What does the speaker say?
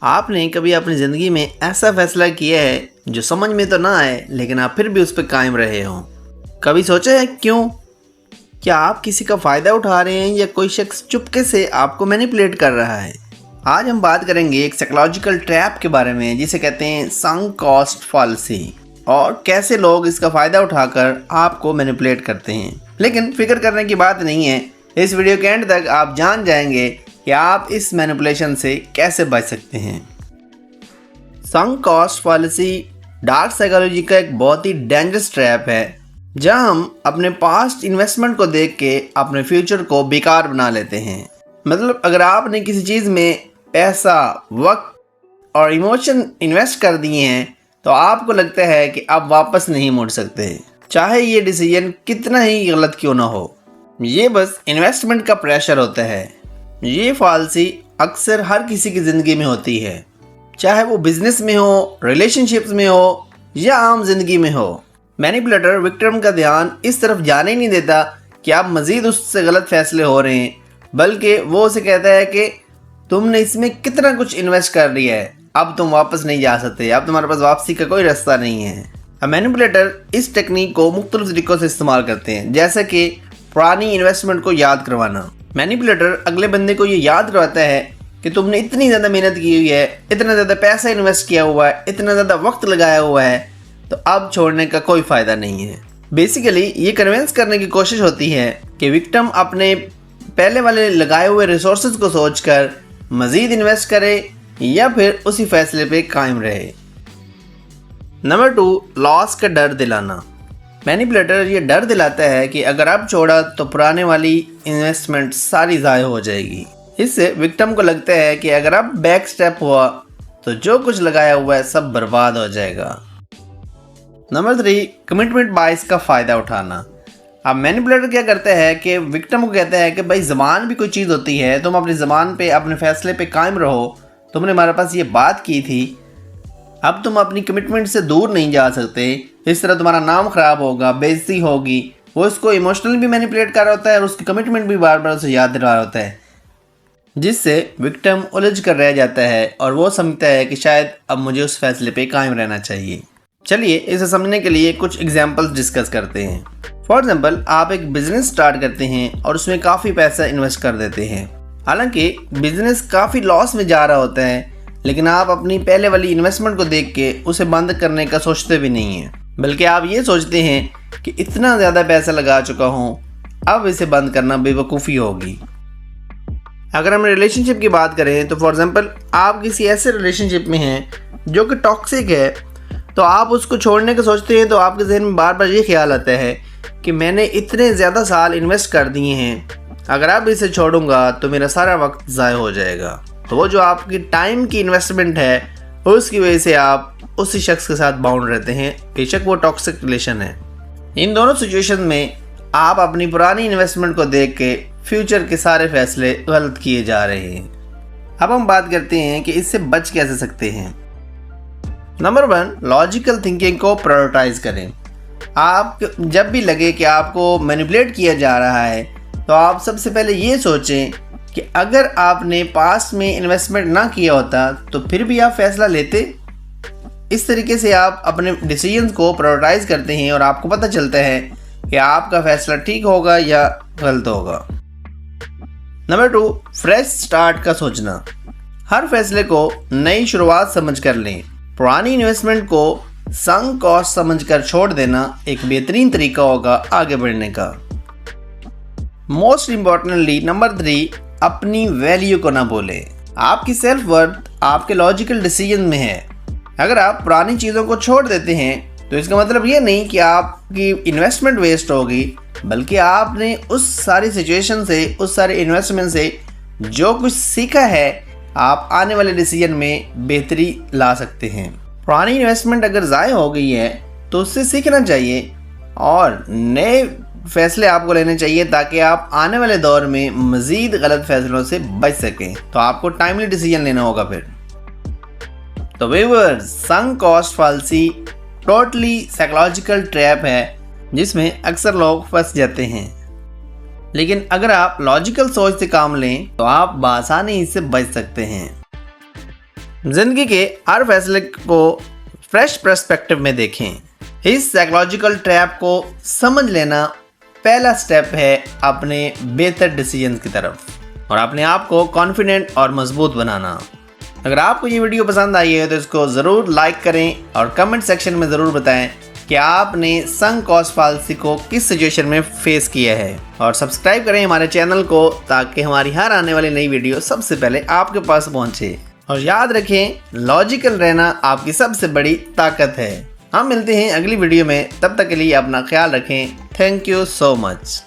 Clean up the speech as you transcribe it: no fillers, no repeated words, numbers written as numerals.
आपने कभी अपनी ज़िंदगी में ऐसा फैसला किया है जो समझ में तो ना आए लेकिन आप फिर भी उस पर कायम रहे हों? कभी सोचा है क्यों? क्या आप किसी का फ़ायदा उठा रहे हैं या कोई शख्स चुपके से आपको मैनिपुलेट कर रहा है? आज हम बात करेंगे एक साइकोलॉजिकल ट्रैप के बारे में जिसे कहते हैं संक कॉस्ट फॉल्सी, और कैसे लोग इसका फ़ायदा उठाकर आपको मैनिपुलेट करते हैं। लेकिन फिक्र करने की बात नहीं है, इस वीडियो के एंड तक आप जान जाएंगे कि आप इस मैनिपुलेशन से कैसे बच सकते हैं। Sunk cost falsies dark psychology का एक बहुत ही डेंजरस ट्रैप है जहां हम अपने पास्ट इन्वेस्टमेंट को देख के अपने फ्यूचर को बेकार बना लेते हैं। मतलब अगर आपने किसी चीज़ में पैसा, वक्त और इमोशन इन्वेस्ट कर दिए हैं तो आपको लगता है कि आप वापस नहीं मुड़ सकते, चाहे ये डिसीजन कितना ही गलत क्यों ना हो। ये बस इन्वेस्टमेंट का प्रेशर होता है। ये फॉल्सी अक्सर हर किसी की ज़िंदगी में होती है, चाहे वो बिजनेस में हो, रिलेशनशिप्स में हो या आम जिंदगी में हो। मैनिपुलेटर विक्टिम का ध्यान इस तरफ जाने ही नहीं देता कि आप मज़ीद उससे गलत फैसले हो रहे हैं, बल्कि वो उसे कहता है कि तुमने इसमें कितना कुछ इन्वेस्ट कर लिया है, अब तुम वापस नहीं जा सकते, अब तुम्हारे पास वापसी का कोई रास्ता नहीं है। मैनिपुलेटर इस टेक्निक को मुख्तलिफ तरीक़ों से इस्तेमाल करते हैं, जैसे कि पुरानी इन्वेस्टमेंट को याद करवाना। मैनिपुलेटर अगले बंदे को ये याद करवाता है कि तुमने इतनी ज़्यादा मेहनत की हुई है, इतना ज़्यादा पैसा इन्वेस्ट किया हुआ है, इतना ज़्यादा वक्त लगाया हुआ है, तो अब छोड़ने का कोई फ़ायदा नहीं है। बेसिकली ये कन्विंस करने की कोशिश होती है कि विक्टिम अपने पहले वाले लगाए हुए रिसोर्सेज को सोचकर मज़ीद इन्वेस्ट करे या फिर उसी फैसले पे कायम रहे। नंबर 2, लॉस का डर दिलाना। मैनिपुलेटर ये डर दिलाता है कि अगर आप छोड़ा तो पुराने वाली इन्वेस्टमेंट सारी ज़ाय हो जाएगी। इससे विक्टिम को लगता है कि अगर आप बैक स्टेप हुआ तो जो कुछ लगाया हुआ है सब बर्बाद हो जाएगा। नंबर 3, कमिटमेंट बायस का फ़ायदा उठाना। अब मैनिपुलेटर क्या करता है कि विक्टिम को कहता है कि भाई ज़बान भी कोई चीज़ होती है, तुम अपनी ज़बान पे, अपने फैसले पे कायम रहो, तुमने हमारे पास ये बात की थी, अब तुम अपनी कमिटमेंट से दूर नहीं जा सकते, इस तरह तुम्हारा नाम ख़राब होगा, बेइज्जती होगी। वो इसको इमोशनली भी मैनिपुलेट कर रहा होता है और उसकी कमिटमेंट भी बार बार उसे याद दिला रहा होता है, जिससे विक्टिम उलझ कर रह जाता है और वो समझता है कि शायद अब मुझे उस फैसले पे कायम रहना चाहिए। चलिए इसे समझने के लिए कुछ एग्जांपल्स डिस्कस करते हैं। फॉर एग्जांपल, आप एक बिज़नेस स्टार्ट करते हैं और उसमें काफ़ी पैसा इन्वेस्ट कर देते हैं। हालांकि बिज़नेस काफ़ी लॉस में जा रहा होता है, लेकिन आप अपनी पहले वाली इन्वेस्टमेंट को देख के उसे बंद करने का सोचते भी नहीं हैं, बल्कि आप ये सोचते हैं कि इतना ज़्यादा पैसा लगा चुका हूँ, अब इसे बंद करना बेवकूफ़ी होगी। अगर हम रिलेशनशिप की बात करें तो फॉर एग्जांपल, आप किसी ऐसे रिलेशनशिप में हैं जो कि टॉक्सिक है, तो आप उसको छोड़ने का सोचते हैं तो आपके जहन में बार बार ये ख्याल आता है कि मैंने इतने ज़्यादा साल इन्वेस्ट कर दिए हैं, अगर अब इसे छोड़ूंगा तो मेरा सारा वक्त ज़ाय हो जाएगा। तो वो जो आपकी टाइम की इन्वेस्टमेंट है उसकी वजह से आप उसी शख्स के साथ बाउंड रहते हैं, बेशक वो टॉक्सिक रिलेशन है। इन दोनों सिचुएशन में आप अपनी पुरानी इन्वेस्टमेंट को देख के फ्यूचर के सारे फैसले गलत किए जा रहे हैं। अब हम बात करते हैं कि इससे बच कैसे सकते हैं। नंबर 1, लॉजिकल थिंकिंग को प्रायोरिटाइज करें। आप जब भी लगे कि आपको मैनिपुलेट किया जा रहा है तो आप सबसे पहले ये सोचें कि अगर आपने पास्ट में इन्वेस्टमेंट ना किया होता तो फिर भी आप फैसला लेते। इस तरीके से आप अपने डिसीजंस को प्रायोरिटाइज करते हैं और आपको पता चलता है कि आपका फैसला ठीक होगा या गलत होगा। नंबर 2, फ्रेश स्टार्ट का सोचना। हर फैसले को नई शुरुआत समझ कर लें। पुरानी इन्वेस्टमेंट को संक कॉस्ट समझकर छोड़ देना एक बेहतरीन तरीका होगा आगे बढ़ने का। मोस्ट इम्पॉर्टेंटली नंबर 3, अपनी वैल्यू को ना भूलें। आपकी सेल्फ वर्थ आपके लॉजिकल डिसीजन में है। अगर आप पुरानी चीज़ों को छोड़ देते हैं तो इसका मतलब ये नहीं कि आपकी इन्वेस्टमेंट वेस्ट होगी, बल्कि आपने उस सारी सिचुएशन से, उस सारे इन्वेस्टमेंट से जो कुछ सीखा है, आप आने वाले डिसीजन में बेहतरी ला सकते हैं। पुरानी इन्वेस्टमेंट अगर ज़ाय हो गई है तो उससे सीखना चाहिए और नए फैसले आपको लेने चाहिए ताकि आप आने वाले दौर में मज़ीद गलत फैसलों से बच सकें। तो आपको टाइमली डिसीजन लेना होगा फिर। तो viewers, sunk cost falsies totally psychological trap है जिसमें अक्सर लोग फंस जाते हैं। लेकिन अगर आप लॉजिकल सोच से काम लें तो आप बआसानी इससे बच सकते हैं। जिंदगी के हर फैसले को फ्रेश पर्सपेक्टिव में देखें। इस साइकोलॉजिकल ट्रैप को समझ लेना पहला स्टेप है अपने बेहतर डिसीजन की तरफ और अपने आप को कॉन्फिडेंट और मजबूत बनाना। अगर आपको ये वीडियो पसंद आई है तो इसको ज़रूर लाइक करें और कमेंट सेक्शन में ज़रूर बताएं कि आपने संक कॉस्ट फालसी को किस सिचुएशन में फेस किया है, और सब्सक्राइब करें हमारे चैनल को ताकि हमारी हर आने वाली नई वीडियो सबसे पहले आपके पास पहुंचे। और याद रखें, लॉजिकल रहना आपकी सबसे बड़ी ताकत है। हम मिलते हैं अगली वीडियो में, तब तक के लिए अपना ख्याल रखें। Thank you so much.